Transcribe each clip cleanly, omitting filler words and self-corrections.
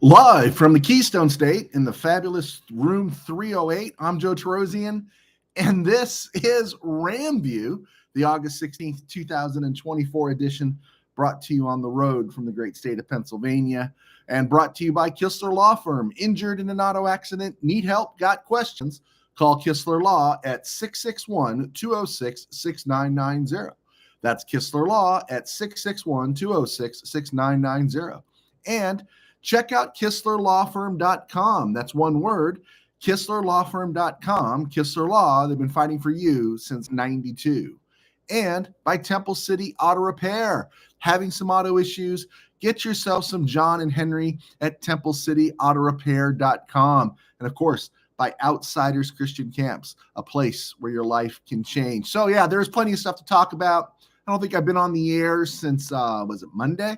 Live from the Keystone State in the fabulous room 308, I'm Joe Tarosian, and this is RamView, the August 16th, 2024 edition, brought to you on the road from the great state of Pennsylvania, and brought to you by Kistler Law Firm. Injured in an auto accident? Need help? Got questions? Call Kistler Law at 661-206-6990. That's Kistler Law at 661-206-6990. And check out KistlerLawFirm.com. That's one word, KistlerLawFirm.com. Kistler Law, they've been fighting for you since 92. And by Temple City Auto Repair. Having some auto issues? Get yourself some John and Henry at TempleCityAutoRepair.com. And of course, by Outsiders Christian Camps, a place where your life can change. So yeah, there's plenty of stuff to talk about. I don't think I've been on the air since, was it Monday?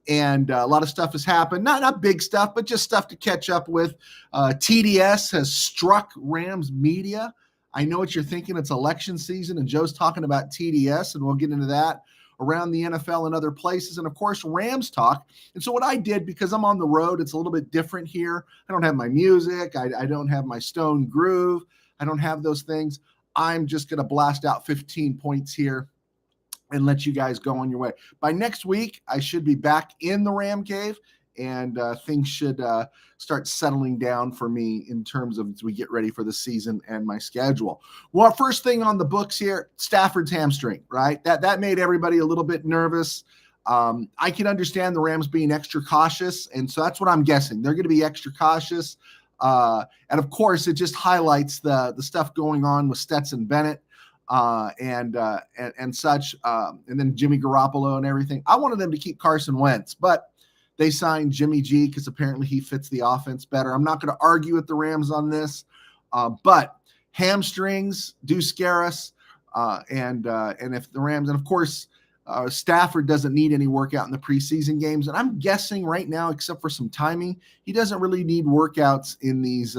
And a lot of stuff has happened. Not big stuff, but just stuff to catch up with. TDS has struck Rams media. I know what you're thinking. It's election season, and Joe's talking about TDS, and we'll get into that around the NFL and other places. And, of course, Rams talk. And so what I did, because I'm on the road, it's a little bit different here. I don't have my music. I don't have my stone groove. I don't have those things. I'm just going to blast out 15 points here and let you guys go on your way. By next week, I should be back in the Ram Cave, and things should start settling down for me in terms of as we get ready for the season and my schedule. Well, first thing on the books here, Stafford's hamstring, right? That made everybody a little bit nervous. I can understand the Rams being extra cautious, and so that's what I'm guessing. They're going to be extra cautious. And, of course, it just highlights the stuff going on with Stetson Bennett. And such, and then Jimmy Garoppolo and everything. I wanted them to keep Carson Wentz, but they signed Jimmy G because apparently he fits the offense better. I'm not going to argue with the Rams on this, but hamstrings do scare us. And if the Rams, and of course, Stafford doesn't need any workout in the preseason games. And I'm guessing right now, except for some timing, he doesn't really need workouts in these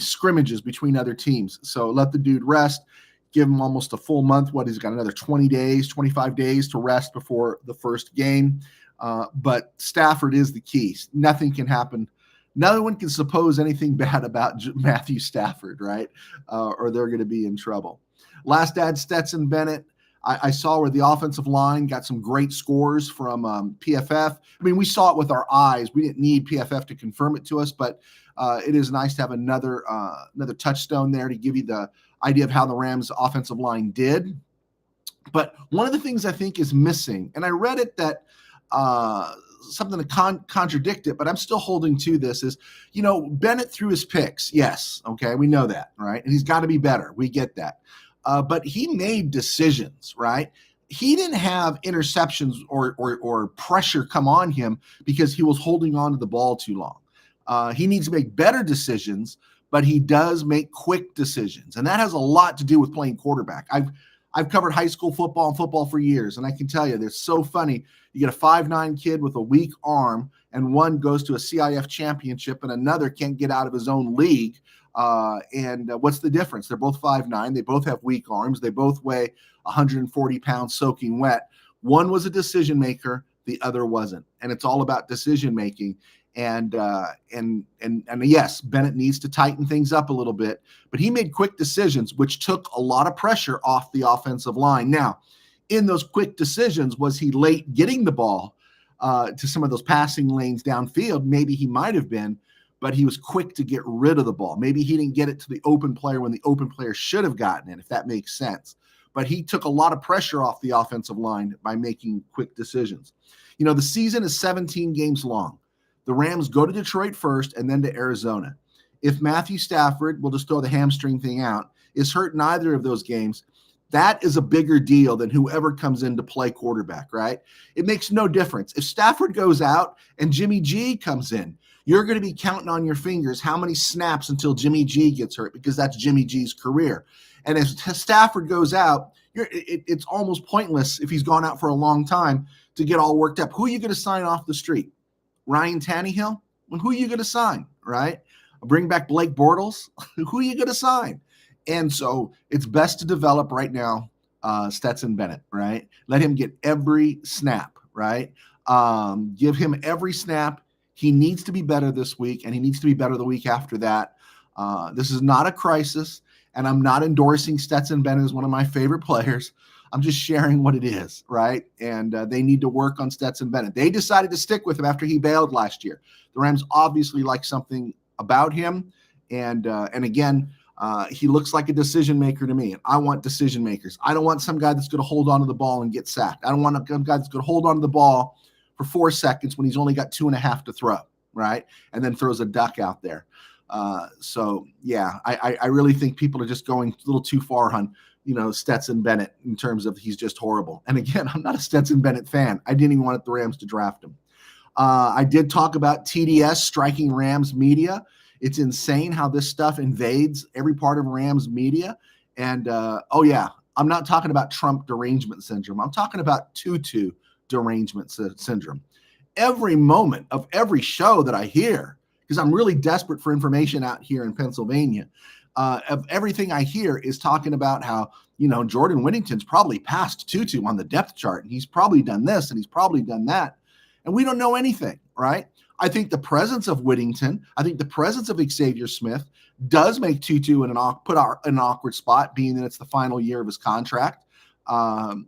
scrimmages between other teams. So let the dude rest, give him almost a full month. He's got another 20 days, 25 days to rest before the first game. But Stafford is the key. Nothing can happen. No one can suppose anything bad about Matthew Stafford, right? Or they're going to be in trouble. Last ad, Stetson Bennett. I saw where the offensive line got some great scores from PFF. I mean, we saw it with our eyes. We didn't need PFF to confirm it to us, but it is nice to have another touchstone there to give you the idea of how the Rams offensive line did. But one of the things I think is missing, and I read it that something to contradict it, but I'm still holding to this is, Bennett threw his picks. Yes. Okay. We know that, right? And he's got to be better. We get that. But he made decisions, right? He didn't have interceptions or pressure come on him because he was holding on to the ball too long. He needs to make better decisions, but he does make quick decisions. And that has a lot to do with playing quarterback. I've covered high school football and football for years, and I can tell you, it's so funny. You get a 5'9" kid with a weak arm, and one goes to a CIF championship, and another can't get out of his own league. And what's the difference? They're both 5'9". They both have weak arms. They both weigh 140 pounds soaking wet. One was a decision maker. The other wasn't. And it's all about decision making. And yes, Bennett needs to tighten things up a little bit, but he made quick decisions, which took a lot of pressure off the offensive line. Now, in those quick decisions, was he late getting the ball to some of those passing lanes downfield? Maybe he might have been, but he was quick to get rid of the ball. Maybe he didn't get it to the open player when the open player should have gotten it, if that makes sense. But he took a lot of pressure off the offensive line by making quick decisions. The season is 17 games long. The Rams go to Detroit first and then to Arizona. If Matthew Stafford, we'll just throw the hamstring thing out, is hurt in either of those games, that is a bigger deal than whoever comes in to play quarterback, right? It makes no difference. If Stafford goes out and Jimmy G comes in, you're going to be counting on your fingers how many snaps until Jimmy G gets hurt, because that's Jimmy G's career. And if Stafford goes out, it's almost pointless if he's gone out for a long time to get all worked up. Who are you going to sign off the street? Ryan Tannehill? Well, who are you going to sign, right? Bring back Blake Bortles? Who are you going to sign? And so it's best to develop right now Stetson Bennett, right? Let him get every snap, right? Give him every snap. He needs to be better this week, and he needs to be better the week after that. This is not a crisis, and I'm not endorsing Stetson Bennett as one of my favorite players. I'm just sharing what it is, right? And they need to work on Stetson Bennett. They decided to stick with him after he bailed last year. The Rams obviously like something about him, and again, he looks like a decision maker to me. And I want decision makers. I don't want some guy that's going to hold on to the ball and get sacked. I don't want a guy that's going to hold on to the ball for 4 seconds when he's only got 2.5 to throw, right? And then throws a duck out there. So yeah, I really think people are just going a little too far on, Stetson Bennett in terms of he's just horrible. And again, I'm not a Stetson Bennett fan. I didn't even want the Rams to draft him. I did talk about TDS striking Rams media. It's insane how this stuff invades every part of Rams media. And I'm not talking about Trump derangement syndrome. I'm talking about Tutu derangement syndrome. Every moment of every show that I hear, because I'm really desperate for information out here in Pennsylvania, of everything I hear is talking about how, Jordan Whittington's probably passed Tutu on the depth chart, and he's probably done this and he's probably done that. And we don't know anything, right? I think the presence of Whittington, I think the presence of Xavier Smith does make Tutu in an awkward spot, being that it's the final year of his contract,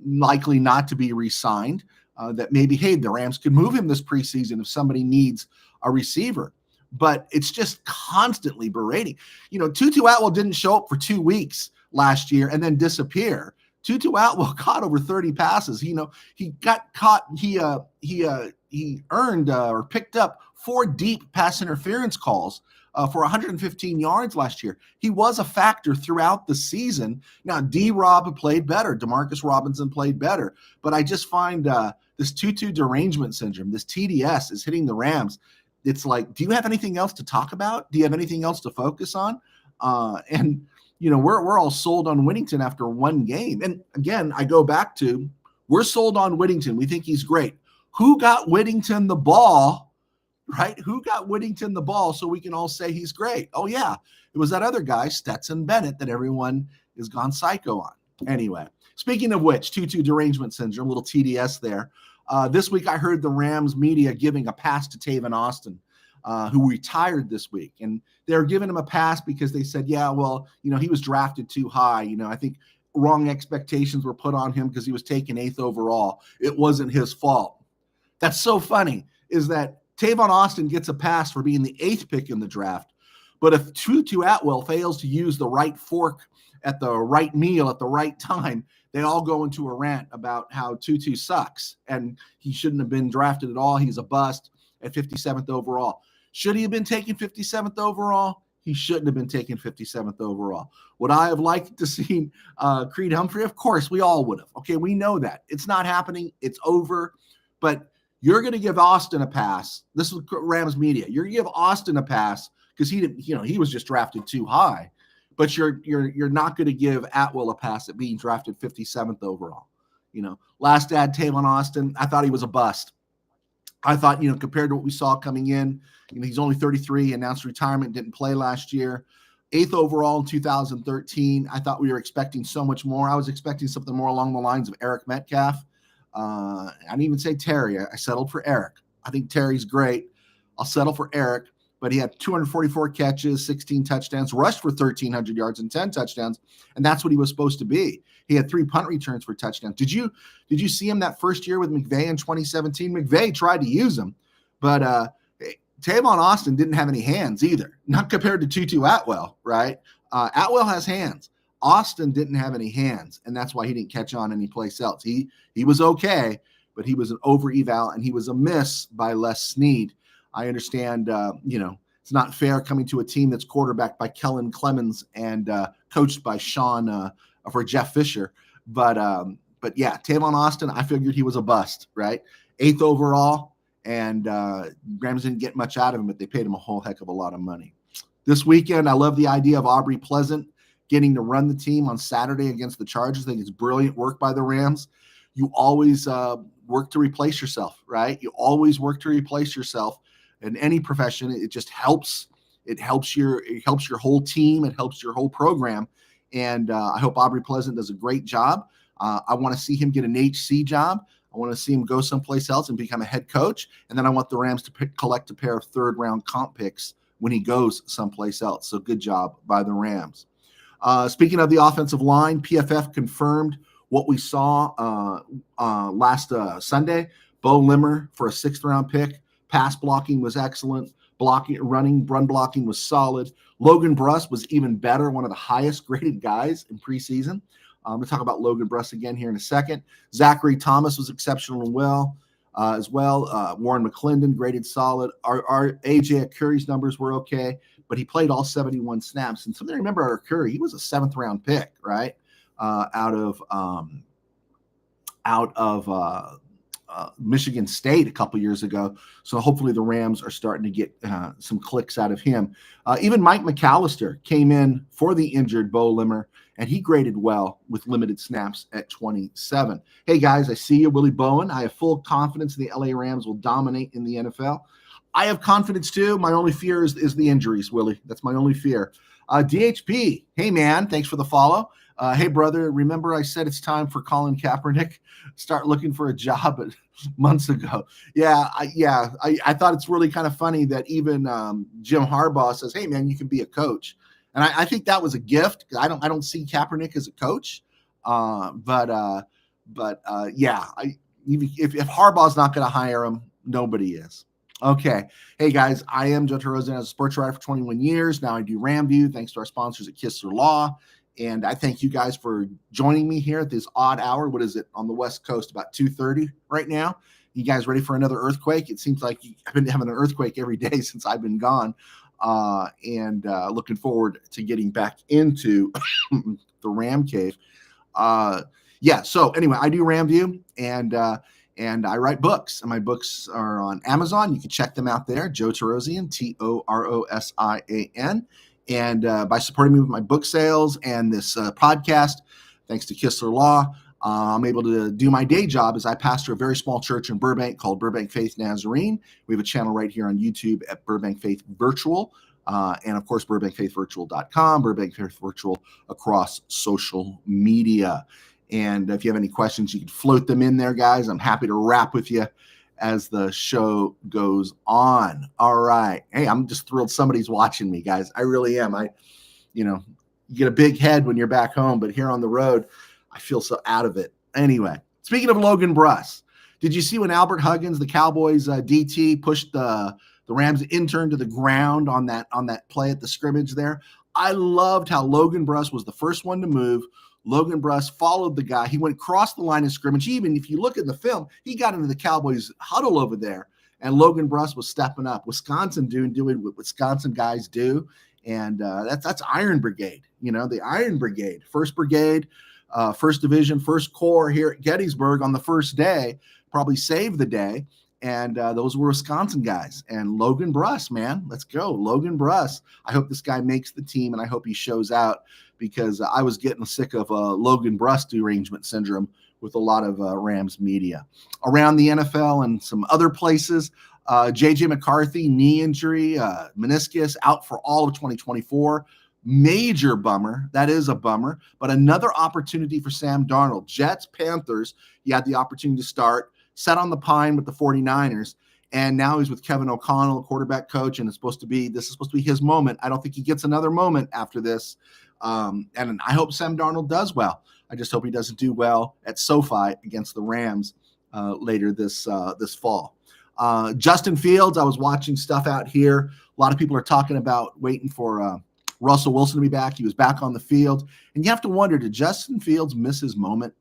likely not to be re-signed. That maybe, hey, the Rams could move him this preseason if somebody needs a receiver. But it's just constantly berating. Tutu Atwell didn't show up for 2 weeks last year and then disappear. Tutu Atwell caught over 30 passes. He got caught. He earned or picked up 4 deep pass interference calls for 115 yards last year. He was a factor throughout the season. Now, D-Rob played better. Demarcus Robinson played better. But I just find this Tutu derangement syndrome, this TDS, is hitting the Rams. It's like, do you have anything else to talk about? Do you have anything else to focus on? We're all sold on Whittington after 1 game. And again, I go back to, we're sold on Whittington. We think he's great. Who got Whittington the ball, right? Who got Whittington the ball so we can all say he's great? Oh, yeah. It was that other guy, Stetson Bennett, that everyone has gone psycho on. Anyway, speaking of which, Tutu derangement syndrome, little TDS there. This week, I heard the Rams media giving a pass to Tavon Austin, who retired this week. And they're giving him a pass because they said, yeah, well, he was drafted too high. I think wrong expectations were put on him because he was taken 8th overall. It wasn't his fault. That's so funny, is that Tavon Austin gets a pass for being the 8th pick in the draft. But if Tutu Atwell fails to use the right fork at the right meal at the right time, they all go into a rant about how Tutu sucks and he shouldn't have been drafted at all. He's a bust at 57th overall. Should he have been taken 57th overall? He shouldn't have been taken 57th overall. Would I have liked to see Creed Humphrey? Of course, we all would have. Okay, we know that. It's not happening. It's over. But you're going to give Austin a pass. This is Rams media. You're going to give Austin a pass because he was just drafted too high. But you're not going to give Atwell a pass at being drafted 57th overall. Last ad, Tavon Austin, I thought he was a bust. I thought, compared to what we saw coming in, he's only 33, announced retirement, didn't play last year. 8th overall in 2013. I thought we were expecting so much more. I was expecting something more along the lines of Eric Metcalf. I didn't even say Terry. I settled for Eric. I think Terry's great. I'll settle for Eric. But he had 244 catches, 16 touchdowns, rushed for 1,300 yards and 10 touchdowns, and that's what he was supposed to be. He had 3 punt returns for touchdowns. Did you see him that first year with McVay in 2017? McVay tried to use him, but Tavon Austin didn't have any hands either, not compared to Tutu Atwell, right? Atwell has hands. Austin didn't have any hands, and that's why he didn't catch on anyplace else. He was okay, but he was an over-eval, and he was a miss by Les Snead. I understand, it's not fair coming to a team that's quarterbacked by Kellen Clemens and coached by Jeff Fisher. But yeah, Tavon Austin, I figured he was a bust, right? 8th overall, and Rams didn't get much out of him, but they paid him a whole heck of a lot of money. This weekend, I love the idea of Aubrey Pleasant getting to run the team on Saturday against the Chargers. I think it's brilliant work by the Rams. You always work to replace yourself, right? You always work to replace yourself. In any profession, it just helps. It helps your whole team. It helps your whole program. And I hope Aubrey Pleasant does a great job. I want to see him get an HC job. I want to see him go someplace else and become a head coach. And then I want the Rams to collect a pair of third-round comp picks when he goes someplace else. So good job by the Rams. Speaking of the offensive line, PFF confirmed what we saw last Sunday. Bo Limmer for a 6th-round pick. Pass blocking was excellent. Run blocking was solid. Logan Bruss was even better, one of the highest graded guys in preseason. I'm going to talk about Logan Bruss again here in a second. Zachary Thomas was exceptional as well. Warren McClendon graded solid. Our AJ Curry's numbers were okay, but he played all 71 snaps. And something to remember about Curry, he was a 7th-round pick, right? Out of Michigan State a couple years ago. So hopefully the Rams are starting to get some clicks out of him. Even Mike McAllister came in for the injured Bo Limmer, and he graded well with limited snaps at 27. Hey, guys, I see you, Willie Bowen. I have full confidence the LA Rams will dominate in the NFL. I have confidence, too. My only fear is the injuries, Willie. That's my only fear. DHP, hey, man, thanks for the follow. Hey, brother, remember I said it's time for Colin Kaepernick? Start looking for a job months ago. I thought it's really kind of funny that even Jim Harbaugh says, hey, man, you can be a coach. And I think that was a gift because I don't see Kaepernick as a coach. If Harbaugh's not going to hire him, nobody is. Okay. Hey, guys, I am Joe Rosen as a sports writer for 21 years. Now I do RamView, thanks to our sponsors at Kistler Law. And I thank you guys for joining me here at this odd hour. What is it on the West Coast? About 2:30 right now. You guys ready for another earthquake? It seems like I've been having an earthquake every day since I've been gone. And looking forward to getting back into the Ram Cave. So anyway, I do RamView and I write books, and my books are on Amazon. You can check them out there. Joe Torosian, Torosian. And by supporting me with my book sales and this podcast, thanks to Kistler Law, I'm able to do my day job as I pastor a very small church in Burbank called Burbank Faith Nazarene. We have a channel right here on YouTube at Burbank Faith Virtual. And, of course, BurbankFaithVirtual.com, Burbank Faith Virtual across social media. And if you have any questions, you can float them in there, guys. I'm happy to rap with you as the show goes on. All right. Hey, I'm just thrilled somebody's watching me, guys. I really am. You get a big head when you're back home, but here on the road, I feel so out of it. Anyway, speaking of Logan Bruss, did you see when Albert Huggins, the Cowboys DT, pushed the Rams intern to the ground on that play at the scrimmage there? I loved how Logan Bruss was the first one to move. Logan Bruss followed the guy. He went across the line of scrimmage. Even if you look at the film, he got into the Cowboys huddle over there, and Logan Bruss was stepping up. Wisconsin doing what Wisconsin guys do, and that's Iron Brigade. The Iron Brigade, 1st Brigade, 1st Division, 1st Corps here at Gettysburg on the first day, probably saved the day. And those were Wisconsin guys. And Logan Bruss, man, let's go. Logan Bruss. I hope this guy makes the team, and I hope he shows out because I was getting sick of Logan Bruss derangement syndrome with a lot of Rams media. Around the NFL and some other places, J.J. McCarthy, knee injury, meniscus, out for all of 2024. Major bummer. That is a bummer. But another opportunity for Sam Darnold. Jets, Panthers, he had the opportunity to start. Sat on the pine with the 49ers, and now he's with Kevin O'Connell, quarterback coach, and this is supposed to be his moment. I don't think he gets another moment after this, and I hope Sam Darnold does well. I just hope he doesn't do well at SoFi against the Rams later this fall. Justin Fields, I was watching stuff out here. A lot of people are talking about waiting for Russell Wilson to be back. He was back on the field, and you have to wonder, did Justin Fields miss his moment?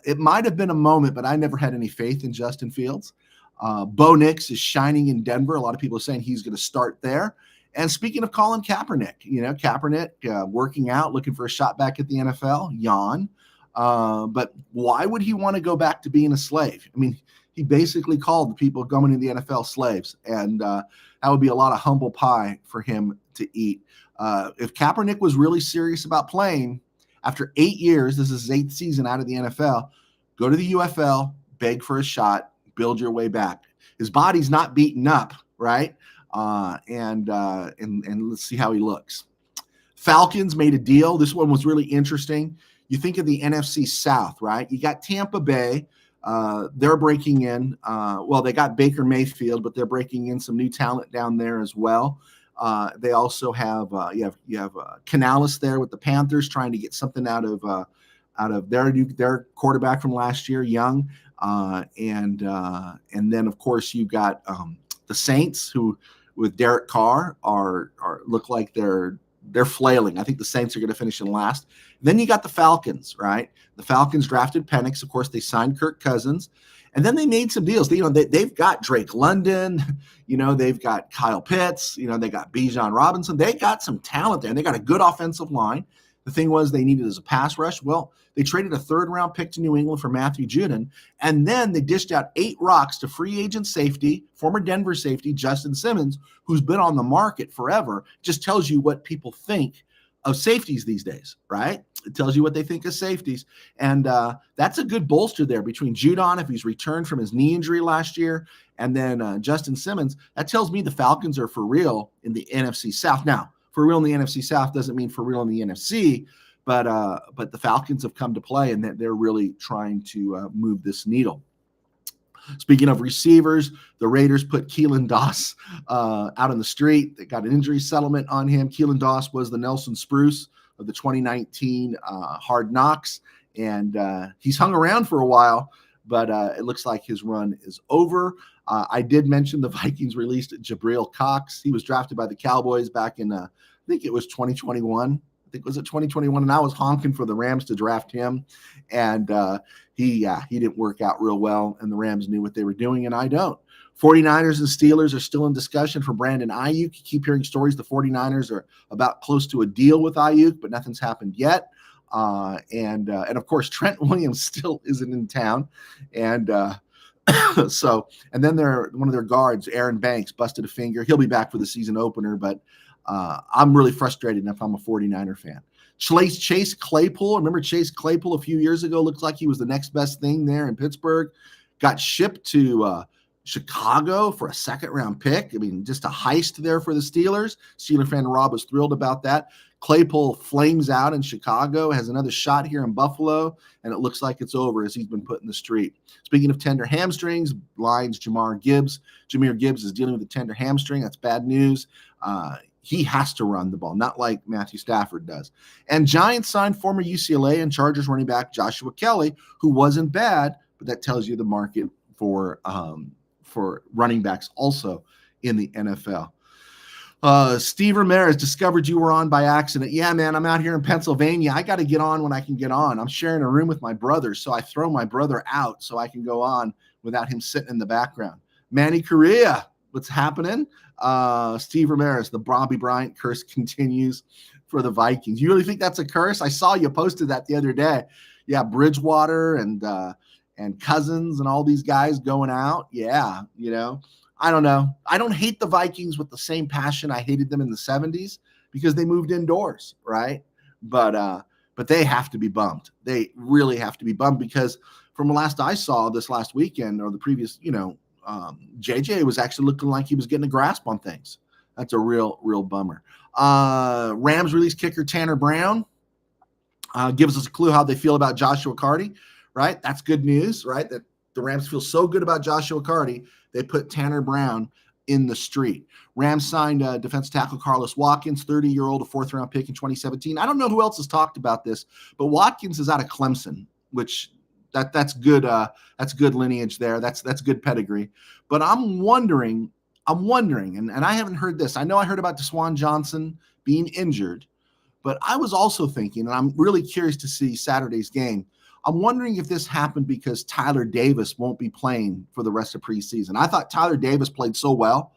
It might have been a moment, but I never had any faith in Justin Fields. Bo Nix is shining in Denver. A lot of people are saying he's going to start there. And speaking of Colin Kaepernick, Kaepernick working out, looking for a shot back at the NFL, yawn. But why would he want to go back to being a slave? I mean, he basically called the people going in the NFL slaves, and that would be a lot of humble pie for him to eat. If Kaepernick was really serious about playing, after 8 years, this is his 8th season out of the NFL, go to the UFL, beg for a shot, build your way back. His body's not beaten up, right? And let's see how he looks. Falcons made a deal. This one was really interesting. You think of the NFC South, right? You got Tampa Bay, They're breaking in. Well, they got Baker Mayfield, but they're breaking in some new talent down there as well. They also have you have Canales there with the Panthers, trying to get something out of their quarterback from last year, Young, and then of course you've got the Saints, who with Derek Carr are look like they're flailing. I think the Saints are going to finish in last. Then you got the Falcons, right? The Falcons drafted Penix. Of course, they signed Kirk Cousins. And then they made some deals. They've got Drake London. They've got Kyle Pitts. They got Bijan Robinson. They got some talent there, and they got a good offensive line. The thing was they needed as a pass rush. Well, they traded a third-round pick to New England for Matthew Judon, and then they dished out 8 rocks to free agent safety, former Denver safety, Justin Simmons, who's been on the market forever. Just tells you what people think of safeties these days, right? It tells you what they think of safeties. And that's a good bolster there between Judon, if he's returned from his knee injury last year, and then Justin Simmons. That tells me the Falcons are for real in the NFC South. Now, for real in the NFC South doesn't mean for real in the NFC, but the Falcons have come to play, and they're really trying to move this needle. Speaking of receivers, the Raiders put Keelan Doss out on the street. They got an injury settlement on him. Keelan Doss was the Nelson Spruce of the 2019 Hard Knocks, and he's hung around for a while, but it looks like his run is over. I did mention the Vikings released Jabril Cox. He was drafted by the Cowboys back in, I think it was 2021. I think, was it 2021? And I was honking for the Rams to draft him. And he didn't work out real well, and the Rams knew what they were doing, and I don't. 49ers and Steelers are still in discussion for Brandon Ayuk. You keep hearing stories the 49ers are about close to a deal with Ayuk, but nothing's happened yet. And of course, Trent Williams still isn't in town. And and then one of their guards, Aaron Banks, busted a finger. He'll be back for the season opener, but I'm really frustrated if I'm a 49er fan. Chase Claypool, remember Chase Claypool a few years ago? Looked like he was the next best thing there in Pittsburgh. Got shipped to Chicago for a second-round pick. I mean, just a heist there for the Steelers. Steeler fan Rob was thrilled about that. Claypool flames out in Chicago, has another shot here in Buffalo, and it looks like it's over as he's been put in the street. Speaking of tender hamstrings, Lions Jahmyr Gibbs is dealing with a tender hamstring. That's bad news. He has to run the ball, not like Matthew Stafford does. And Giants signed former UCLA and Chargers running back Joshua Kelly, who wasn't bad, but that tells you the market for running backs also in the NFL. Steve Ramirez, discovered you were on by accident. Yeah, man, I'm out here in Pennsylvania. I got to get on when I can get on. I'm sharing a room with my brother, so I throw my brother out so I can go on without him sitting in the background. Manny Correa, what's happening? Steve Ramirez, the Bobby Bryant curse continues for the Vikings. You really think that's a curse? I saw you posted that the other day. Yeah, Bridgewater and Cousins and all these guys going out. Yeah, I don't know. I don't hate the Vikings with the same passion I hated them in the 70s because they moved indoors, right? But they have to be bummed. They really have to be bummed because from the last I saw this last weekend or the previous, JJ was actually looking like he was getting a grasp on things. That's a real bummer. Rams release kicker Tanner Brown gives us a clue how they feel about Joshua Carty, right? That's good news, right? That the Rams feel so good about Joshua Carty, they put Tanner Brown in the street. Rams signed defensive tackle Carlos Watkins, 30-year-old, a fourth-round pick in 2017. I don't know who else has talked about this, but Watkins is out of Clemson, which that's good. That's good lineage there. That's good pedigree. But I'm wondering, and I haven't heard this. I know I heard about Deshaun Johnson being injured, but I was also thinking, and I'm really curious to see Saturday's game. I'm wondering if this happened because Tyler Davis won't be playing for the rest of preseason. I thought Tyler Davis played so well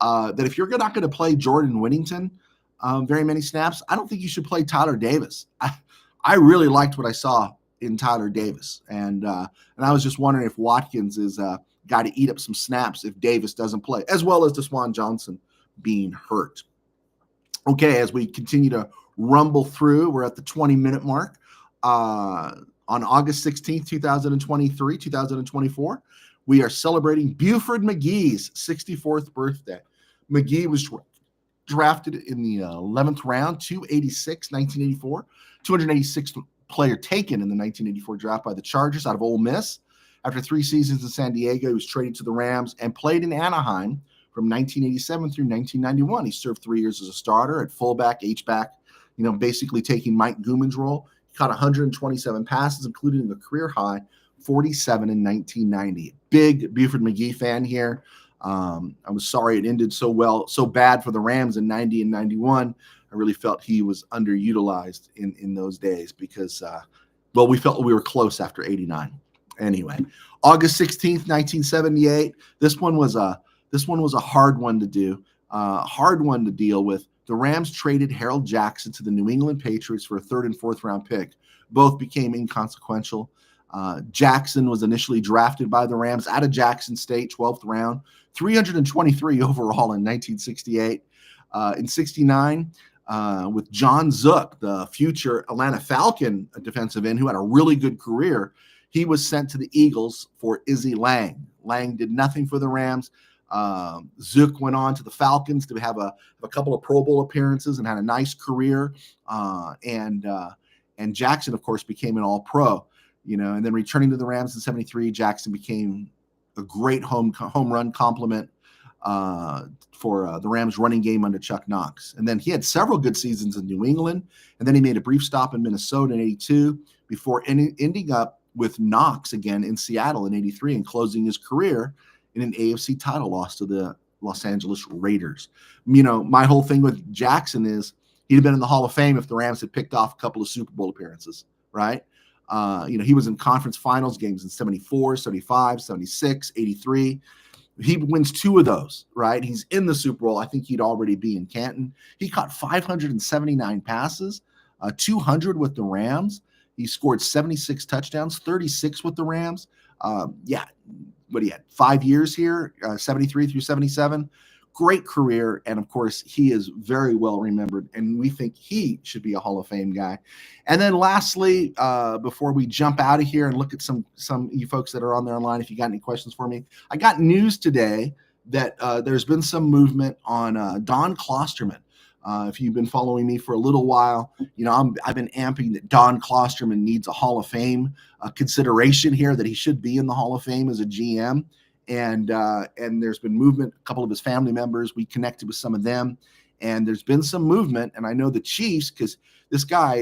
that if you're not going to play Jordan Whittington very many snaps, I don't think you should play Tyler Davis. I really liked what I saw in Tyler Davis, and I was just wondering if Watkins is a guy to eat up some snaps if Davis doesn't play, as well as Deshaun Johnson being hurt. Okay, as we continue to rumble through, we're at the 20-minute mark. On August 16th, 2024, we are celebrating Buford McGee's 64th birthday. McGee was drafted in the 11th round, 286, 1984, 286th player taken in the 1984 draft by the Chargers out of Ole Miss. After 3 seasons in San Diego, he was traded to the Rams and played in Anaheim from 1987 through 1991. He served 3 years as a starter at fullback, H-back, basically taking Mike Guman's role. He caught 127 passes, including a career high 47 in 1990. Big Buford McGee fan here. I was sorry it ended so bad for the Rams in 90 and 91. I really felt he was underutilized in those days because, we felt we were close after 89. Anyway, August 16th, 1978. This one was a hard one to do, hard one to deal with. The Rams traded Harold Jackson to the New England Patriots for a 3rd and 4th round pick. Both became inconsequential. Jackson was initially drafted by the Rams out of Jackson State, 12th round, 323 overall in 1968. In 69, with John Zook, the future Atlanta Falcon defensive end who had a really good career, he was sent to the Eagles for Izzy Lang. Lang did nothing for the Rams. Zook went on to the Falcons to have a couple of Pro Bowl appearances and had a nice career. And Jackson, of course, became an All-Pro. And then returning to the Rams in 73, Jackson became a great home run complement for the Rams running game under Chuck Knox. And then he had several good seasons in New England. And then he made a brief stop in Minnesota in 82 before ending up with Knox again in Seattle in 83 and closing his career in an AFC title loss to the Los Angeles Raiders. My whole thing with Jackson is he'd have been in the Hall of Fame if the Rams had picked off a couple of Super Bowl appearances, right? He was in conference finals games in 74, 75, 76, 83. He wins 2 of those, right? He's in the Super Bowl. I think he'd already be in Canton. He caught 579 passes, 200 with the Rams. He scored 76 touchdowns, 36 with the Rams. What he had 5 years here, 73 through 77. Great career, and of course, he is very well remembered, and we think he should be a Hall of Fame guy. And then lastly, before we jump out of here and look at some of you folks that are on there online, if you got any questions for me, I got news today that there's been some movement on Don Klosterman. If you've been following me for a little while, I've been amping that Don Klosterman needs a Hall of Fame consideration here, that he should be in the Hall of Fame as a GM. And there's been movement. A couple of his family members, we connected with some of them, and there's been some movement. And I know the Chiefs, because this guy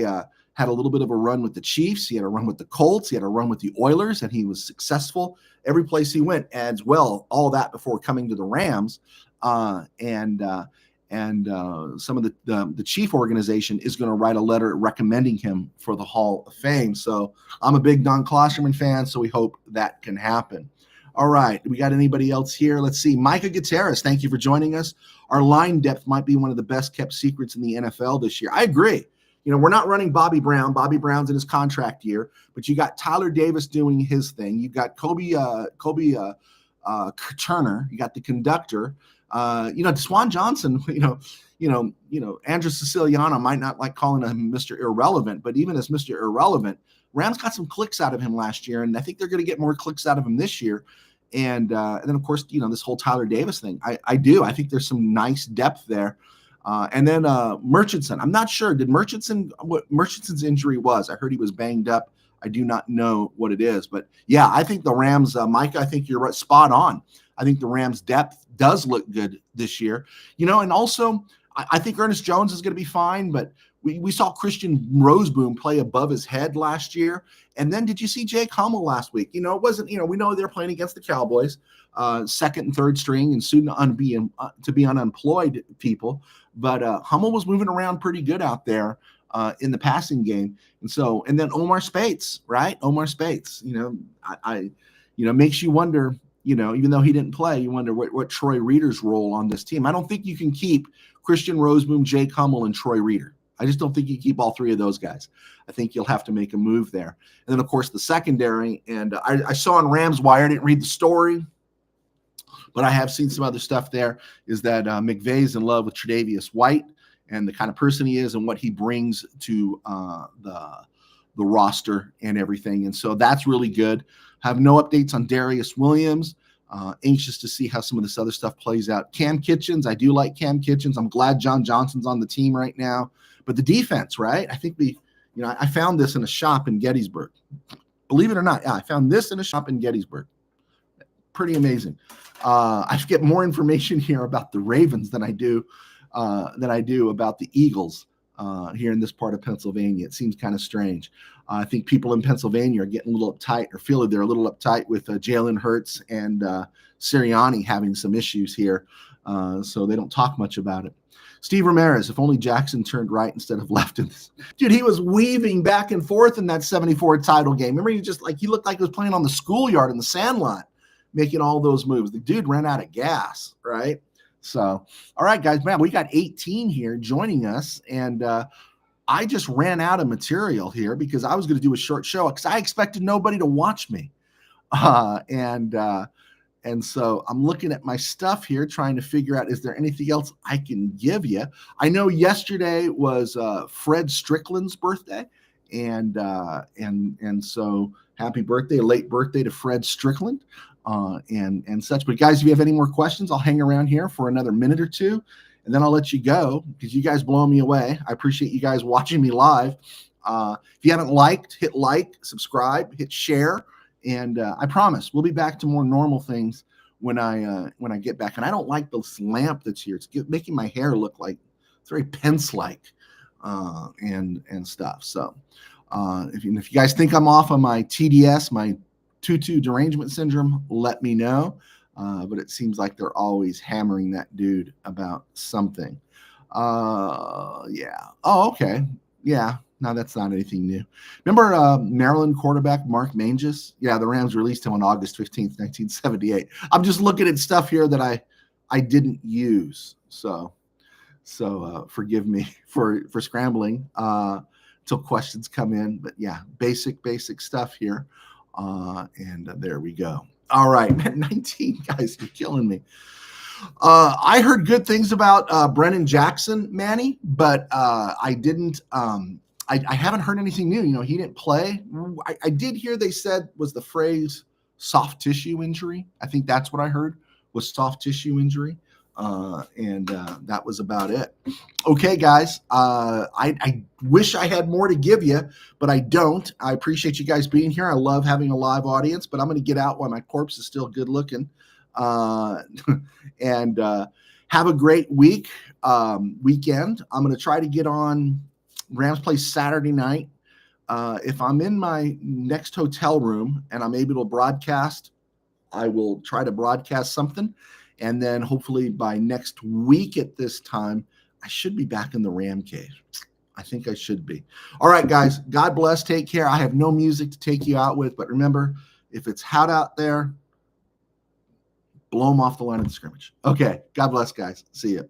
had a little bit of a run with the Chiefs. He had a run with the Colts. He had a run with the Oilers, and he was successful every place he went as well. All that before coming to the Rams. And some of the Chief organization is going to write a letter recommending him for the Hall of Fame. So I'm a big Don Klosterman fan, so we hope that can happen. All right. We got anybody else here? Let's see. Micah Gutierrez, thank you for joining us. Our line depth might be one of the best kept secrets in the NFL this year. I agree. We're not running Bobby Brown. Bobby Brown's in his contract year, but you got Tyler Davis doing his thing. You got Kobe Turner. You got the conductor. Deshaun Johnson, Andrew Siciliano might not like calling him Mr. Irrelevant, but even as Mr. Irrelevant, Rams got some clicks out of him last year, and I think they're going to get more clicks out of him this year. And then, of course, this whole Tyler Davis thing, I do. I think there's some nice depth there. And then Murchison, I'm not sure. Did what Murchison's injury was? I heard he was banged up. I do not know what it is. But, yeah, I think the Rams, Micah, I think you're right, spot on. I think the Rams' depth does look good this year. And also I think Ernest Jones is going to be fine, but we saw Christian Roseboom play above his head last year. And then did you see Jake Hummel last week? It wasn't, we know they're playing against the Cowboys, second and third string and soon to be unemployed people. But Hummel was moving around pretty good out there in the passing game. And then Omar Spates, right? Omar Spates, makes you wonder, even though he didn't play, you wonder what Troy Reader's role on this team. I don't think you can keep Christian Roseboom, Jake Hummel, and Troy Reader. I just don't think you keep all 3 of those guys. I think you'll have to make a move there. And then, of course, the secondary. And I saw on Rams Wire, I didn't read the story, but I have seen some other stuff there, is that McVay's in love with Tre'Davious White and the kind of person he is and what he brings to the roster and everything. And so that's really good. Have no updates on Darius Williams. Anxious to see how some of this other stuff plays out. Cam Kitchens, I do like Cam Kitchens. I'm glad John Johnson's on the team right now. But the defense, right? I think I found this in a shop in Gettysburg. Believe it or not, yeah, I found this in a shop in Gettysburg. Pretty amazing. I get more information here about the Ravens than I do about the Eagles here in this part of Pennsylvania. It seems kind of strange. I think people in Pennsylvania are getting a little uptight, or feel they're a little uptight with Jalen Hurts and Sirianni having some issues here, so they don't talk much about it. Steve Ramirez, if only Jackson turned right instead of left. Dude, he was weaving back and forth in that 74 title game. Remember, he looked like he was playing on the schoolyard in the Sandlot, making all those moves. The dude ran out of gas, right? So, all right, guys, man, we got 18 here joining us, and I just ran out of material here because I was going to do a short show because I expected nobody to watch me. And so I'm looking at my stuff here, trying to figure out, is there anything else I can give you? I know yesterday was Fred Strickland's birthday, and so happy birthday, late birthday to Fred Strickland, and such. But guys, if you have any more questions, I'll hang around here for another minute or two, and then I'll let you go because you guys blow me away. I appreciate you guys watching me live. If you haven't liked, hit like, subscribe, hit share. And I promise we'll be back to more normal things when I get back. And I don't like this lamp that's here. It's making my hair look like it's very Pence-like and stuff. So if you guys think I'm off on my TDS, my Tutu derangement syndrome, let me know. But it seems like they're always hammering that dude about something. Yeah. Oh, okay. Yeah. No, that's not anything new. Remember Maryland quarterback Mark Manges? Yeah, the Rams released him on August 15th, 1978. I'm just looking at stuff here that I didn't use. So forgive me for scrambling until questions come in. But yeah, basic stuff here. And there we go. All right, 19 guys, you're killing me. I heard good things about Brennan Jackson, Manny, but I didn't. I haven't heard anything new. He didn't play. I did hear they said was the phrase soft tissue injury. I think that's what I heard was soft tissue injury. And that was about it. Okay, guys. I wish I had more to give you, but I don't. I appreciate you guys being here. I love having a live audience, but I'm going to get out while my corpse is still good looking. And have a great weekend. I'm going to try to get on Rams play Saturday night. If I'm in my next hotel room and I'm able to broadcast, I will try to broadcast something. And then hopefully by next week at this time, I should be back in the Ram cave. I think I should be. All right, guys. God bless. Take care. I have no music to take you out with, but remember, if it's hot out there, blow them off the line of the scrimmage. Okay. God bless, guys. See you.